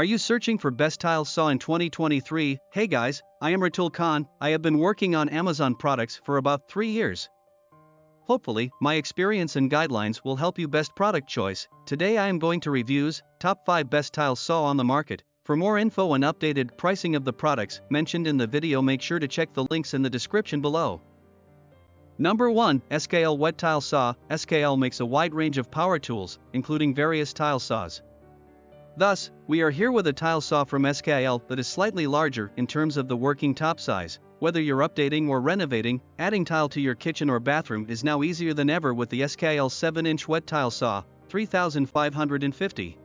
Are you searching for best tile saw in 2023? Hey guys, I am Ratul Khan. I have been working on Amazon products for about 3 years. Hopefully, my experience and guidelines will help you best product choice. Today I am going to reviews top 5 best tile saw on the market. For more info and updated pricing of the products mentioned in the video, make sure to check the links in the description below. Number 1. SKIL Wet Tile Saw. SKIL makes a wide range of power tools, including various tile saws. Thus, we are here with a tile saw from SKIL that is slightly larger in terms of the working top size. Whether you're updating or renovating, adding tile to your kitchen or bathroom is now easier than ever with the SKIL 7-inch Wet Tile Saw, 3550.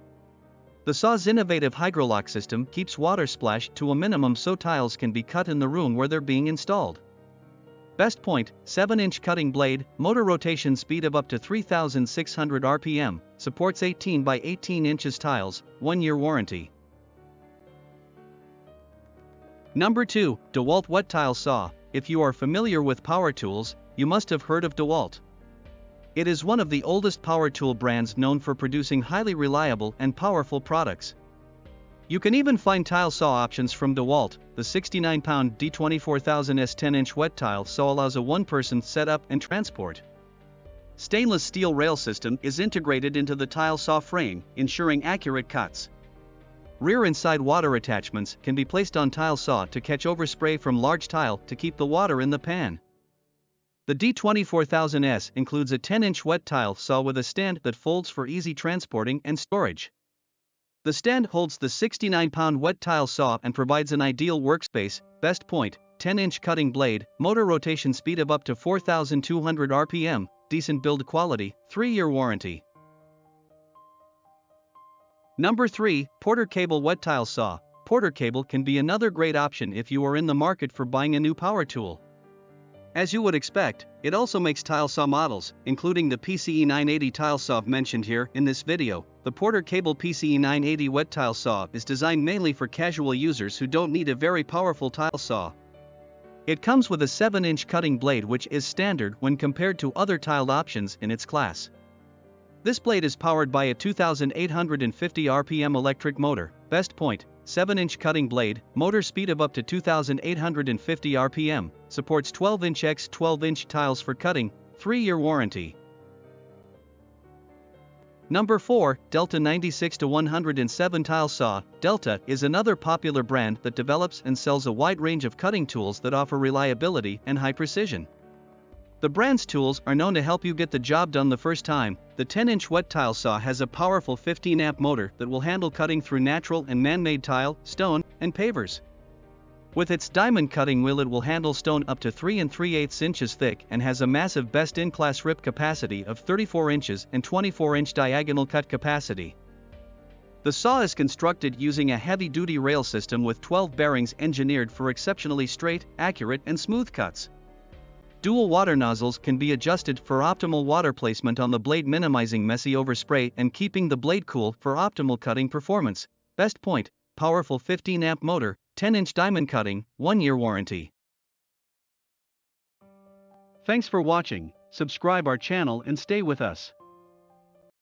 The saw's innovative hydrolock system keeps water splash to a minimum so tiles can be cut in the room where they're being installed. Best point, 7-inch cutting blade, motor rotation speed of up to 3600 RPM, supports 18 by 18 inches tiles, 1-year warranty. Number 2. DEWALT Wet Tile Saw. If you are familiar with power tools, you must have heard of DEWALT. It is one of the oldest power tool brands known for producing highly reliable and powerful products. You can even find tile saw options from DEWALT. The 69-pound D24000S 10-inch wet tile saw allows a one-person setup and transport. Stainless steel rail system is integrated into the tile saw frame, ensuring accurate cuts. Rear and side water attachments can be placed on tile saw to catch overspray from large tile to keep the water in the pan. The D24000S includes a 10-inch wet tile saw with a stand that folds for easy transporting and storage. The stand holds the 69-pound wet tile saw and provides an ideal workspace. Best point, 10-inch cutting blade, motor rotation speed of up to 4200 RPM, decent build quality, 3-year warranty. Number 3. Porter Cable Wet Tile Saw. Porter cable can be another great option if you are in the market for buying a new power tool. As you would expect, it also makes tile saw models, including the PCE 980 tile saw mentioned here in this video. The Porter Cable PCE 980 Wet Tile Saw is designed mainly for casual users who don't need a very powerful tile saw. It comes with a 7-inch cutting blade, which is standard when compared to other tiled options in its class. This blade is powered by a 2850 RPM electric motor. Best point, 7-inch cutting blade, motor speed of up to 2850 RPM, supports 12-inch x 12-inch tiles for cutting, 3-year warranty. Number 4. Delta 96-107 Tile Saw. Delta is another popular brand that develops and sells a wide range of cutting tools that offer reliability and high precision. The brand's tools are known to help you get the job done the first time. The 10-inch wet tile saw has a powerful 15-amp motor that will handle cutting through natural and man-made tile, stone, and pavers. With its diamond cutting wheel, it will handle stone up to 3 3/8 inches thick and has a massive best-in-class rip capacity of 34 inches and 24-inch diagonal cut capacity. The saw is constructed using a heavy-duty rail system with 12 bearings engineered for exceptionally straight, accurate, and smooth cuts. Dual water nozzles can be adjusted for optimal water placement on the blade, minimizing messy overspray and keeping the blade cool for optimal cutting performance. Best point, powerful 15-amp motor, 10-inch diamond cutting, 1-year warranty. Thanks for watching. Subscribe our channel and stay with us.